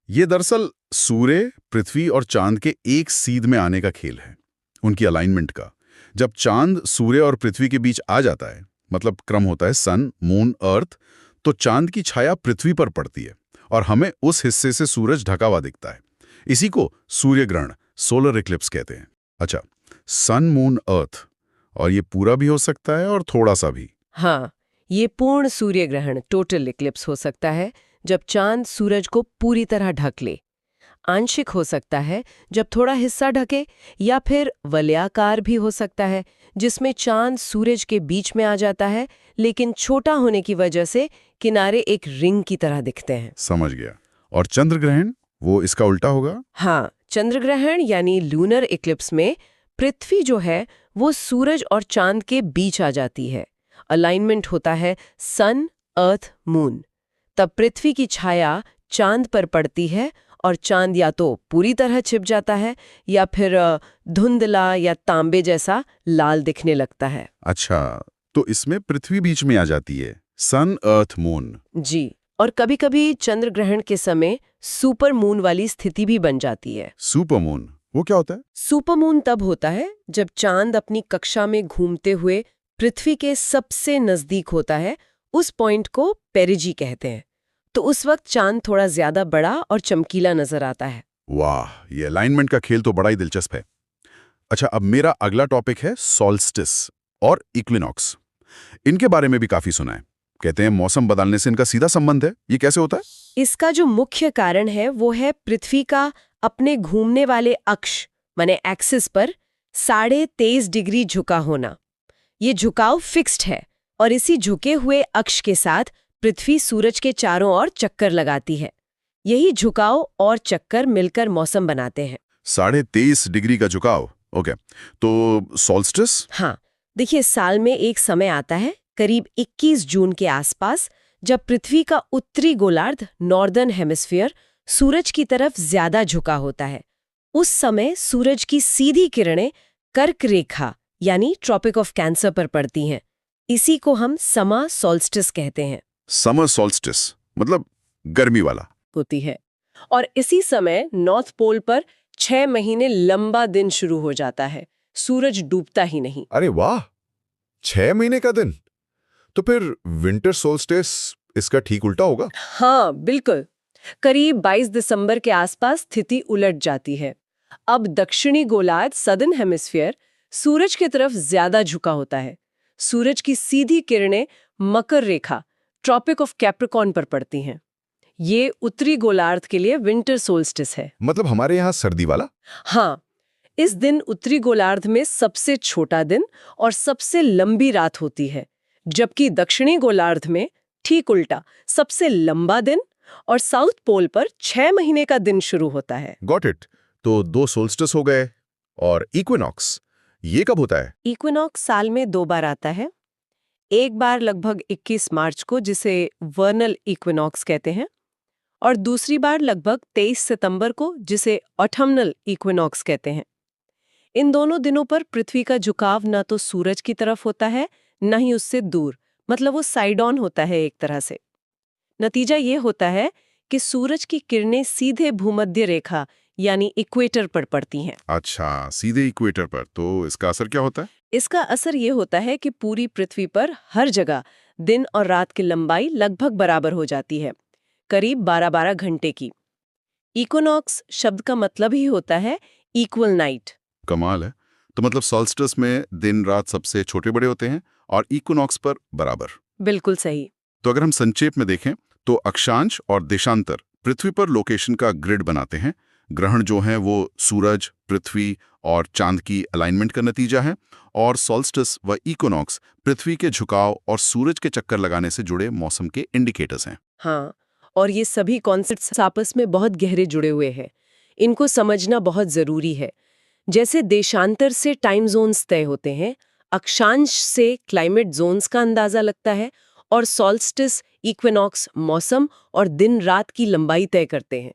ये दरअसल सूर्य, पृथ्वी और चांद के एक सीध में आने का खेल है, उनकी अलाइनमेंट का। जब चांद सूर्य और पृथ्वी के बीच आ जाता है, मतलब क्रम होता है सन, मून, अर्थ, तो चांद की छाया पृथ्वी पर पड़ती है और हमें उस हिस्से से सूरज ढका हुआ दिखता है। इसी को सूर्य ग्रहण, सोलर इक्लिप्स कहते हैं। अच्छा, सन, मून, अर्थ, और ये पूरा भी हो सकता है और थोड़ा सा भी। हाँ, ये पूर्ण सूर्य ग्रहण, टोटल इक्लिप्स हो सकता है जब चांद सूरज को पूरी तरह ढक ले। आंशिक हो सकता है जब थोड़ा हिस्सा ढके, या फिर वलयाकार भी हो सकता है जिसमें चांद सूरज के बीच में आ जाता है, लेकिन छोटा होने की वजह से किनारे एक रिंग की तरह दिखते हैं। समझ गया। और चंद्र ग्रहण, वो इसका उल्टा होगा? हाँ, चंद्र ग्रहण यानी लूनर इक्लिप्स में पृथ्वी जो है वो सूरज और चांद के बीच आ जाती है। अलाइनमेंट होता है सन, अर्थ, मून। तब पृथ्वी की छाया चांद पर पड़ती है और चांद या तो पूरी तरह छिप जाता है या फिर धुंधला या तांबे जैसा लाल दिखने लगता है। अच्छा, तो इसमें पृथ्वी बीच में आ जाती है, सन, अर्थ, मून। जी, और कभी-कभी चंद्र ग्रहण के समय सुपर मून वाली स्थिति भी बन जाती है। सुपर मून, वो क्या होता है? सुपर मून तब होता है जब चांद अपनी कक्षा में घूमते हुए पृथ्वी के सबसे नजदीक होता है। उस पॉइंट को पेरिजी कहते हैं। तो उस वक्त चांद थोड़ा ज्यादा बड़ा और चमकीला नजर आता है। वाह, ये अलाइनमेंट का खेल तो बड़ा ही दिलचस्प है। अच्छा, अब मेरा अगला टॉपिक है सॉल्स्टिस और इक्विनॉक्स। इनके बारे में भी काफी सुना है। कहते हैं मौसम बदलने से इनका सीधा संबंध है। ये कैसे होता है? इसका जो मुख्य कारण है वो है पृथ्वी का अपने घूमने वाले अक्ष माने एक्सिस पर 23.5 डिग्री झुका होना। ये झुकाव फिक्स्ड है और इसी झुके हुए अक्ष के साथ पृथ्वी सूरज के चारों ओर चक्कर लगाती है। यही झुकाव और चक्कर मिलकर मौसम बनाते हैं। 23.5 डिग्री का झुकाव, ओके। तो सॉल्स्टिस? हाँ, देखिए साल में एक समय आता है करीब 21 जून के आसपास, जब पृथ्वी का उत्तरी गोलार्ध नॉर्दर्न हेमिस्फीयर सूरज की तरफ ज्यादा झुका होता है। उस समय सूरज की सीधी किरणें कर्क रेखा यानी ट्रॉपिक ऑफ कैंसर पर पड़ती हैं। इसी को हम समर सॉल्स्टिस कहते हैं। समर सॉल्स्टिस मतलब गर्मी वाला होती है। और इसी समय नॉर्थ पोल पर 6 महीने लंबा दिन शुरू हो जाता है, सूरज डूबता ही नहीं। अरे वाह, 6 महीने का दिन। तो फिर विंटर सोल्स्टिस इसका ठीक उल्टा होगा? हाँ बिल्कुल, करीब 22 दिसंबर के आसपास स्थिति उलट जाती है। अब दक्षिणी गोलार्ध सदर्न हेमिस्फीयर सूरज की तरफ ज्यादा झुका होता है। सूरज की सीधी किरणें मकर रेखा ट्रॉपिक ऑफ कैप्रिकॉर्न पर पड़ती हैं। ये उत्तरी गोलार्ध के लिए विंटर सोल्स्टिस है। मतलब हमारे यहाँ सर्दी वाला? हाँ, इस दिन उत्तरी गोलार्ध में सबसे छोटा दिन और सबसे लंबी रात होती है, जबकि दक्षिणी गोलार्ध में ठीक उल्टा, सबसे लंबा दिन और साउथ पोल पर 6 महीने का दिन शुरू होता है। Got it. तो 2 सोल्स्टिस हो गए। और इक्विनॉक्स, ये कब होता है? इक्विनॉक्स साल में 2 बार आता है। एक बार लगभग 21 मार्च को, जिसे वर्नल इक्विनॉक्स कहते हैं, और दूसरी बार लगभग 23 सितंबर को, जिसे ऑटमनल इक्विनॉक्स कहते हैं। इन दोनों दिनों पर पृथ्वी का झुकाव न तो सूरज की तरफ होता है, न ही उससे दूर, मतलब वो साइड ऑन होता है एक तरह से। नतीजा ये होता है कि सूरज की किरणें सीधे भूमध्य रेखा यानी इक्वेटर पर पड़ती हैं। अच्छा, सीधे इक्वेटर पर। तो इसका असर क्या होता है? इसका असर ये होता है कि पूरी पृथ्वी पर हर जगह दिन और रात की लंबाई लगभग बराबर हो जाती है, करीब 12-12 घंटे की। इक्विनॉक्स शब्द का मतलब ही होता है इक्वल नाइट। कमाल है। तो मतलब सॉल्स्टिस में दिन रात सबसे छोटे बड़े होते हैं और इक्विनॉक्स पर बराबर। बिल्कुल सही। तो अगर हम संक्षेप में देखें तो अक्षांश और देशांतर पृथ्वी पर लोकेशन का ग्रिड बनाते हैं। ग्रहण जो हैं वो सूरज, पृथ्वी और चांद की अलाइनमेंट का नतीजा है, और सॉल्स्टिस व इक्विनॉक्स पृथ्वी के झुकाव और सूरज के चक्कर लगाने से जुड़े मौसम के इंडिकेटर्स हैं। हाँ, और ये सभी कॉन्सेप्ट्स आपस में बहुत गहरे जुड़े हुए हैं। इनको समझना बहुत जरूरी है। जैसे देशांतर से टाइम जोन्स तय होते हैं, अक्षांश से क्लाइमेट जोन्स का अंदाजा लगता है, और सॉल्स्टिस इक्विनॉक्स मौसम और दिन रात की लंबाई तय करते हैं।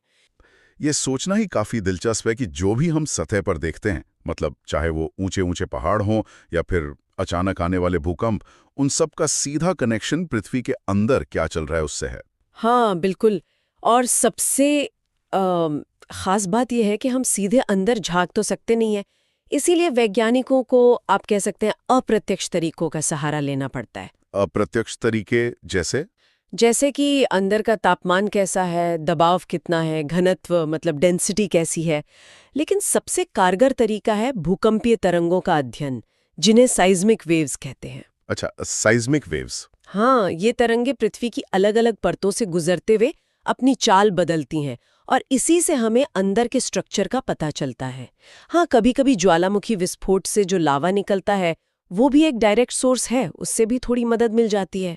ये सोचना ही काफी दिलचस्प है कि जो भी हम सतह पर देखते हैं, मतलब चाहे वो ऊंचे ऊंचे पहाड़ हों या फिर अचानक आने वाले भूकंप, उन सब का सीधा कनेक्शन पृथ्वी के अंदर क्या चल रहा है उससे है। हाँ बिल्कुल। और सबसे खास बात यह है कि हम सीधे अंदर झांक तो सकते नहीं है, इसीलिए वैज्ञानिकों को आप कह सकते हैं अप्रत्यक्ष तरीकों का सहारा लेना पड़ता है। अप्रत्यक्ष तरीके जैसे कि अंदर का तापमान कैसा है, दबाव कितना है, घनत्व मतलब डेंसिटी कैसी है। लेकिन सबसे कारगर तरीका है भूकंपीय तरंगों का अध्ययन, जिन्हें साइज्मिक वेव्स कहते हैं। अच्छा, साइज्मिक वेव्स। हाँ, ये तरंगे पृथ्वी की अलग अलग परतों से गुजरते हुए अपनी चाल बदलती हैं, और इसी से हमें अंदर के स्ट्रक्चर का पता चलता है। हाँ, कभी-कभी ज्वालामुखी विस्फोट से जो लावा निकलता है वो भी एक डायरेक्ट सोर्स है, उससे भी थोड़ी मदद मिल जाती है।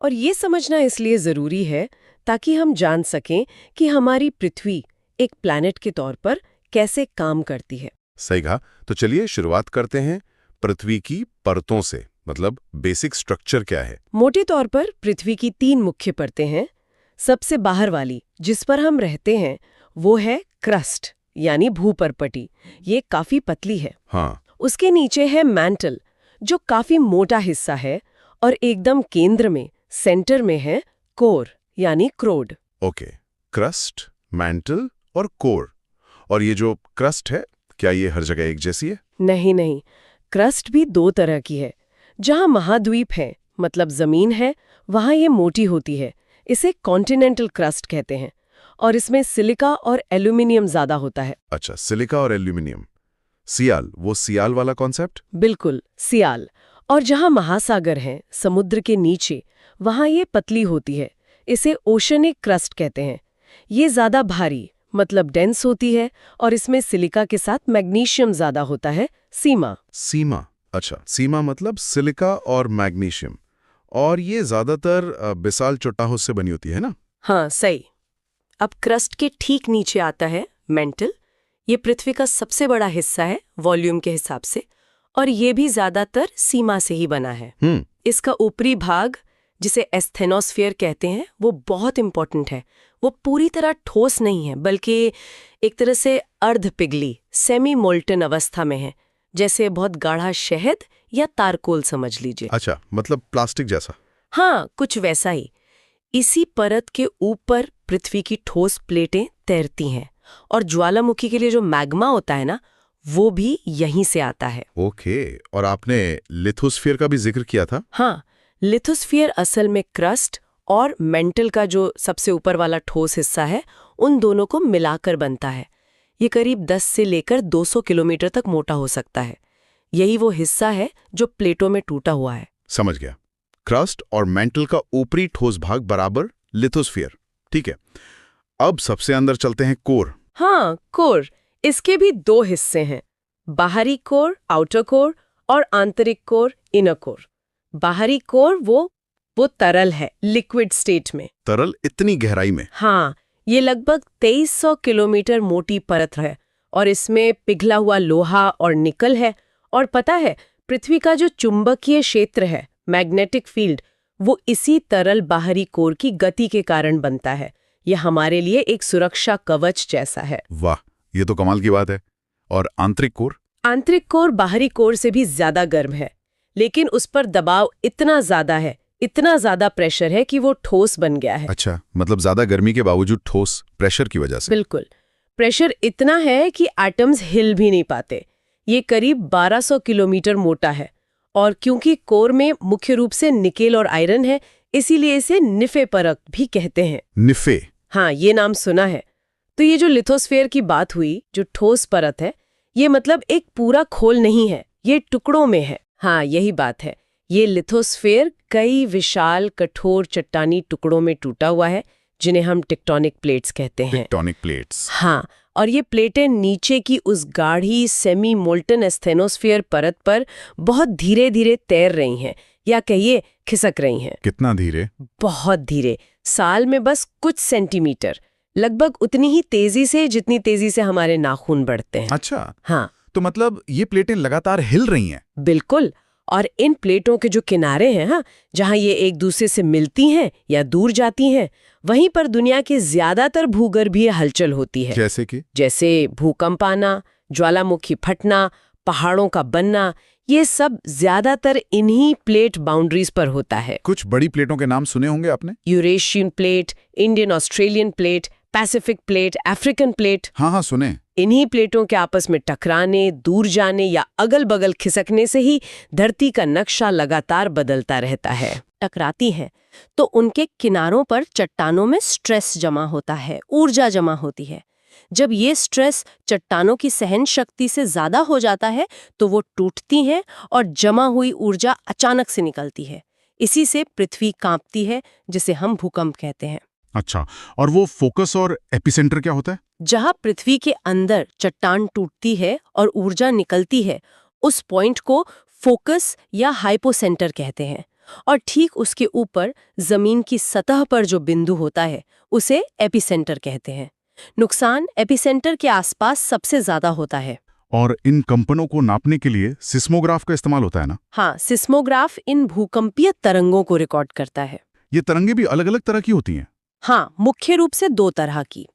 और ये समझना इसलिए जरूरी है ताकि हम जान सकें कि हमारी पृथ्वी एक प्लैनेट के तौर पर कैसे काम करती है। सही कहा। तो चलिए शुरुआत करते हैं पृथ्वी की परतों से, मतलब बेसिक स्ट्रक्चर क्या है? मोटे तौर पर पृथ्वी की 3 मुख्य परतें हैं। सबसे बाहर वाली, जिस पर हम रहते हैं, वो है क्रस्ट यानी भूपरपटी। ये काफी पतली है। हाँ। उसके नीचे है मैंटल, जो काफी मोटा हिस्सा है, और एकदम केंद्र में, सेंटर में है कोर यानी क्रोड। ओके, क्रस्ट, मैंटल और कोर। और ये जो क्रस्ट है, क्या ये हर जगह एक जैसी है? नहीं, क्रस्ट भी 2 तरह की है। जहां महाद्वीप है, मतलब जमीन है, वहां ये मोटी होती है, इसे कॉन्टिनेंटल क्रस्ट कहते हैं, और इसमें सिलिका और एल्यूमिनियम ज्यादा होता है। अच्छा, सिलिका और एल्यूमिनियम। सियाल, वो सियाल वाला कॉन्सेप्ट? बिल्कुल, सियाल। और जहां महासागर हैं, समुद्र के नीचे, वहां ये पतली होती है, इसे ओशनिक क्रस्ट कहते हैं। ये ज्यादा भारी, मतलब डेंस होती है, और इसमें सिलिका के साथ मैग्नीशियम ज्यादा होता है, सीमा। सीमा, अच्छा, सीमा मतलब सिलिका और मैग्नीशियम, और ये ज्यादातर बेसाल्ट चट्टानों से बनी होती है ना? हाँ, सही। अब क्रस्ट के ठीक नीचे आता है मेंटल। ये पृथ्वी का सबसे बड़ा हिस्सा है वॉल्यूम के हिसाब से, और ये भी ज्यादातर सीमा से ही बना है। इसका ऊपरी भाग, जिसे एस्थेनोस्फीयर कहते हैं, वो बहुत इंपॉर्टेंट है। वो पूरी तरह ठोस नहीं है, बल्कि एक तरह से अर्ध पिघली, सेमी मोल्टन अवस्था में है, जैसे बहुत गाढ़ा शहद या तारकोल समझ लीजिए। अच्छा, मतलब प्लास्टिक जैसा? हाँ, कुछ वैसा ही। इसी परत के ऊपर पृथ्वी की ठोस प्लेटें तैरती हैं, और ज्वालामुखी के लिए जो मैग्मा होता है ना, वो भी यहीं से आता है। ओके, और आपने लिथोस्फीयर का भी जिक्र किया था? हाँ, लिथोस्फीयर असल में क्रस्ट और मेंटल का जो सबसे ऊपर वाला ठोस हिस्सा है, उन दोनों को मिलाकर बनता है। ये करीब 10 से लेकर 200 किलोमीटर तक मोटा हो सकता है। यही वो हिस्सा है जो प्लेटों में टूटा हुआ है। समझ गया। क्रस्ट और मेंटल का ऊपरी ठोस भाग बराबर लिथोस्फीयर, ठीक है। अब सबसे अंदर चलते हैं, कोर। हाँ, कोर। इसके भी 2 हिस्से हैं, बाहरी कोर, आउटर कोर, और आंतरिक कोर, इनर कोर। बाहरी कोर वो तरल है, लिक्विड स्टेट में। तरल इतनी गहराई में? हाँ, ये लगभग 2300 किलोमीटर मोटी परत है, और इसमें पिघला हुआ लोहा और निकल है। और पता है, पृथ्वी का जो चुंबकीय क्षेत्र है, मैग्नेटिक फील्ड, वो इसी तरल बाहरी कोर की गति के कारण बनता है। ये हमारे लिए एक सुरक्षा कवच जैसा है। वाह, ये तो कमाल की बात है। और आंतरिक कोर? आंतरिक कोर बाहरी कोर से भी ज्यादा गर्म है, लेकिन उस पर दबाव इतना ज्यादा है, इतना ज्यादा प्रेशर है कि वो ठोस बन गया है। अच्छा, मतलब ज्यादा गर्मी के बावजूद ठोस, प्रेशर की वजह से? बिल्कुल। प्रेशर इतना है कि एटम्स हिल भी नहीं पाते। ये करीब 1200 किलोमीटर मोटा है, और क्योंकि कोर में मुख्य रूप से निकेल और आयरन है, इसीलिए इसे निफे परत भी कहते हैं। निफे? हाँ, ये नाम सुना है। तो ये जो लिथोस्फीयर की बात हुई, जो ठोस परत है, ये मतलब एक पूरा खोल नहीं है, ये टुकड़ों में है। हाँ, यही बात है। ये लिथोस्फीयर कई विशाल कठोर चट्टानी टुकड़ों में टूटा हुआ है, जिन्हें हम टेक्टोनिक प्लेट्स कहते हैं। Tectonic plates? हाँ, और ये प्लेटें नीचे की उस गाढ़ी सेमी मोल्टन एस्थेनोस्फीयर परत पर बहुत धीरे धीरे तैर रही हैं, या कहिए खिसक रही हैं। कितना धीरे? बहुत धीरे, साल में बस कुछ सेंटीमीटर, लगभग उतनी ही तेजी से जितनी तेजी से हमारे नाखून बढ़ते हैं। अच्छा, हाँ, तो मतलब ये प्लेटें लगातार हिल रही हैं? बिल्कुल। और इन प्लेटों के जो किनारे हैं, हाँ, जहाँ ये एक दूसरे से मिलती हैं या दूर जाती हैं, वहीं पर दुनिया की ज्यादातर भूगर्भीय हलचल होती है। जैसे कि? जैसे भूकंप आना, ज्वालामुखी फटना, पहाड़ों का बनना, ये सब ज्यादातर इन्हीं प्लेट बाउंड्रीज पर होता है। कुछ बड़ी प्लेटों के नाम सुने होंगे आपने? Eurasian plate, Indian Australian plate, Pacific plate, African plate. हाँ, सुने। इन्हीं प्लेटों के आपस में टकराने, दूर जाने या अगल-बगल खिसकने से ही धरती का नक्शा लगातार बदलता रहता है। टकराती हैं तो उनके किनारों पर चट्टानों में स्ट्रेस जमा होता है, ऊर्जा जमा होती है। जब ये स्ट्रेस चट्टानों की सहन शक्ति से ज्यादा हो जाता है, तो वो टूटती हैं और जमा हुई ऊर्जा अचानक से निकलती है। इसी से पृथ्वी कांपती है, जिसे हम भूकंप कहते हैं। अच्छा, और वो फोकस और एपिसेंटर क्या होता है? जहां पृथ्वी के अंदर चट्टान टूटती है और ऊर्जा निकलती है, उस पॉइंट को फोकस या हाइपोसेंटर कहते हैं। और ठीक उसके ऊपर जमीन की सतह पर जो बिंदु होता है, उसे एपिसेंटर कहते हैं। नुकसान एपिसेंटर के आसपास सबसे ज्यादा होता है। और इन कंपनों को नापने के लिए सिस्मोग्राफ का इस्तेमाल होता है ना? हाँ, सिस्मोग्राफ इन भूकंपीय तरंगों को रिकॉर्ड करता है। ये तरंगे भी अलग अलग तरह की होती हैं? हाँ, मुख्य रूप से 2 तरह की।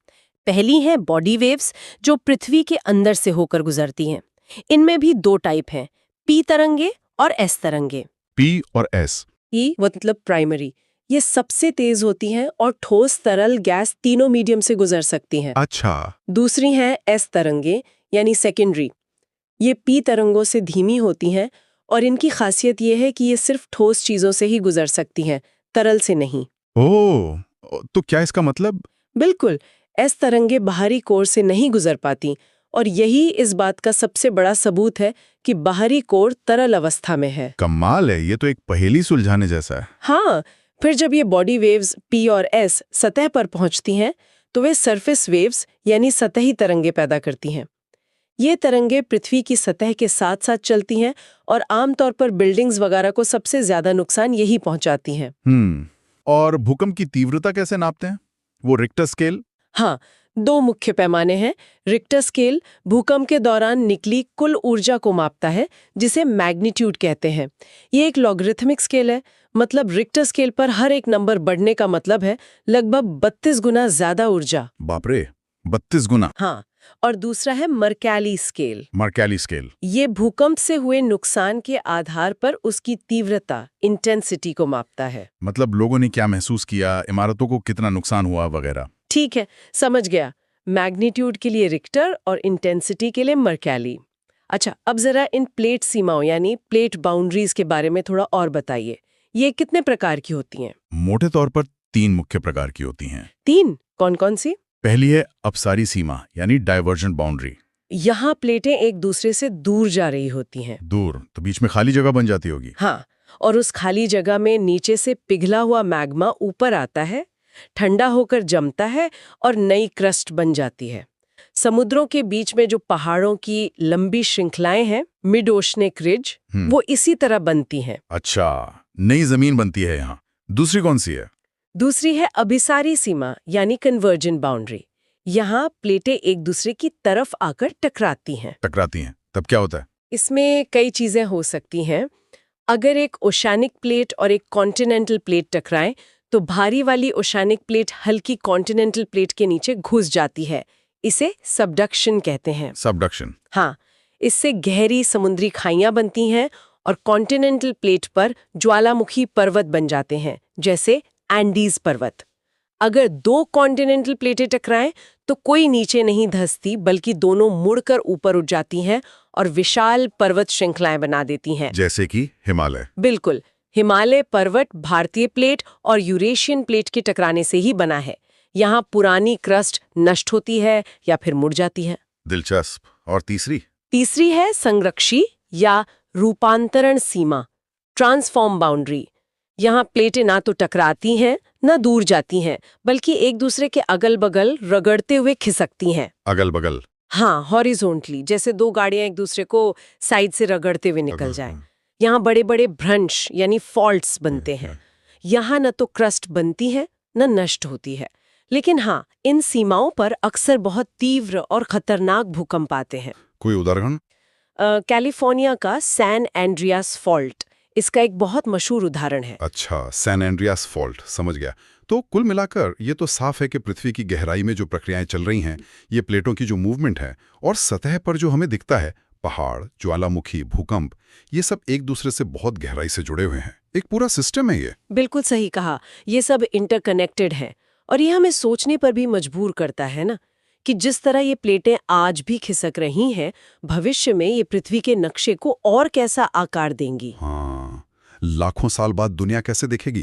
पहली है बॉडी वेव्स, जो पृथ्वी के अंदर से होकर गुजरती हैं। इनमें भी 2 टाइप हैं, पी तरंगे और एस तरंगे। पी और एस? ई मतलब प्राइमरी, ये सबसे तेज होती हैं और ठोस, तरल, गैस तीनों मीडियम से गुजर सकती हैं। अच्छा। दूसरी हैं एस तरंगे, यानी सेकेंडरी। ये पी तरंगों से धीमी होती हैं, और इनकी खासियत ये है कि ये सिर्फ ठोस चीजों से ही गुजर सकती हैं, तरल से नहीं। ओह, तो क्या इसका मतलब? बिल्कुल, एस तरंगे बाहरी कोर से नहीं गुजर पाती, और यही इस बात का सबसे बड़ा सबूत है कि बाहरी कोर तरल अवस्था में है। कमाल है, ये तो एक पहेली सुलझाने जैसा है। हाँ, फिर जब ये बॉडी वेव्स पी और एस सतह पर पहुंचती हैं, तो वे सरफेस वेव्स यानी सतही तरंगे पैदा करती हैं। ये तरंगे पृथ्वी की सतह के साथ साथ चलती हैं और आमतौर पर बिल्डिंग्स वगैरह को सबसे ज्यादा नुकसान यही पहुंचाती हैं। और भूकंप की तीव्रता कैसे नापते हैं? वो रिक्टर स्केल? हाँ, 2 मुख्य पैमाने हैं। रिक्टर स्केल भूकंप के दौरान निकली कुल ऊर्जा को मापता है, जिसे मैग्नीट्यूड कहते हैं। ये एक लॉगरिथमिक स्केल है, मतलब रिक्टर स्केल पर हर एक नंबर बढ़ने का मतलब है लगभग 32 गुना ज्यादा ऊर्जा। बाप रे, 32 गुना? हाँ, और दूसरा है मर्कैली स्केल। मर्कैली स्केल ये भूकंप से हुए नुकसान के आधार पर उसकी तीव्रता, इंटेंसिटी को मापता है। मतलब लोगों ने क्या महसूस किया, इमारतों को कितना नुकसान हुआ वगैरह। ठीक है, समझ गया। मैग्नीट्यूड के लिए रिक्टर और इंटेंसिटी के लिए मर्कैली। अच्छा, अब जरा इन प्लेट सीमाओं यानी प्लेट बाउंड्रीज के बारे में थोड़ा और बताइए। ये कितने प्रकार की होती हैं? मोटे तौर पर 3 मुख्य प्रकार की होती हैं। 3? कौन-कौन सी? पहली है अपसारी सीमा यानी डाइवर्जेंट बाउंड्री। यहाँ प्लेटें एक दूसरे से दूर जा रही होती हैं। दूर तो बीच में खाली जगह बन जाती होगी। हाँ, और उस खाली जगह में नीचे से पिघला हुआ मैग्मा ऊपर आता है, ठंडा होकर जमता है और नई क्रस्ट बन जाती है। समुद्रों के बीच में जो पहाड़ों की लंबी श्रृंखलाएं हैं, मिड ओशनिक रिज, वो इसी तरह बनती हैं। अच्छा, नई जमीन बनती है यहाँ। दूसरी कौन सी है? दूसरी है अभिसारी सीमा यानी कन्वर्जेंट बाउंड्री। यहाँ प्लेटें एक दूसरे की तरफ आकर टकराती हैं। तब क्या होता है? इसमें कई चीजें हो सकती हैं। अगर एक ओशानिक प्लेट और एक कॉन्टिनेंटल प्लेट टकराएं, तो भारी वाली ओशानिक प्लेट हल्की कॉन्टिनेंटल प्लेट के नीचे घुस जाती है। इसे सबडक्शन कहते हैं। सबडक्शन? हाँ, इससे गहरी समुद्री खाइयां बनती हैं और कॉन्टिनेंटल प्लेट पर ज्वालामुखी पर्वत बन जाते हैं, जैसे एंडीज पर्वत। अगर 2 कॉन्टिनेंटल प्लेटें टकराएं तो कोई नीचे नहीं धंसती, बल्कि दोनों मुड़कर ऊपर उठ जाती हैं और विशाल पर्वत श्रृंखलाएं बना देती हैं। जैसे कि हिमालय? बिल्कुल, हिमालय पर्वत भारतीय प्लेट और यूरेशियन प्लेट के टकराने से ही बना है। यहाँ पुरानी क्रस्ट नष्ट होती है या फिर मुड़ जाती है। दिलचस्प। और तीसरी? तीसरी है संरक्षी या रूपांतरण सीमा, ट्रांसफॉर्म बाउंड्री। यहाँ प्लेटें ना तो टकराती हैं न दूर जाती हैं, बल्कि एक दूसरे के अगल बगल रगड़ते हुए खिसकती हैं। अगल बगल? हाँ, हॉरिजॉन्टली, जैसे 2 गाड़ियां एक दूसरे को साइड से रगड़ते हुए निकल जाएं। यहाँ बड़े बड़े भ्रंश यानी फॉल्ट्स बनते हैं। यहाँ न तो क्रस्ट बनती है न नष्ट होती है। लेकिन हाँ, इन सीमाओं पर अक्सर बहुत तीव्र और खतरनाक भूकंप आते हैं। कोई उदाहरण? कैलिफोर्निया का सैन एंड्रियास फॉल्ट इसका एक बहुत मशहूर उदाहरण है। अच्छा, सैन एंड्रियास फॉल्ट, समझ गया। तो कुल मिलाकर ये तो साफ है कि पृथ्वी की गहराई में जो प्रक्रियाएं चल रही हैं, ये प्लेटों की जो मूवमेंट है और सतह पर जो हमें दिखता है, पहाड़, ज्वालामुखी, भूकंप, ये सब एक दूसरे से बहुत गहराई से जुड़े हुए हैं। एक पूरा सिस्टम है ये। बिल्कुल सही कहा, ये सब इंटरकनेक्टेड है और ये हमें सोचने पर भी मजबूर करता है ना, कि जिस तरह ये प्लेटें आज भी खिसक रही हैं, भविष्य में ये पृथ्वी के नक्शे को और कैसा आकार देंगी। हाँ, लाखों साल बाद दुनिया कैसे दिखेगी?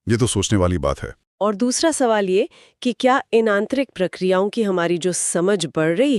ये तो सोचने वाली बात है। और दूसरा सवाल ये कि क्या इन आंतरिक प्रक्रियाओं की हमारी जो समझ बढ़ रही है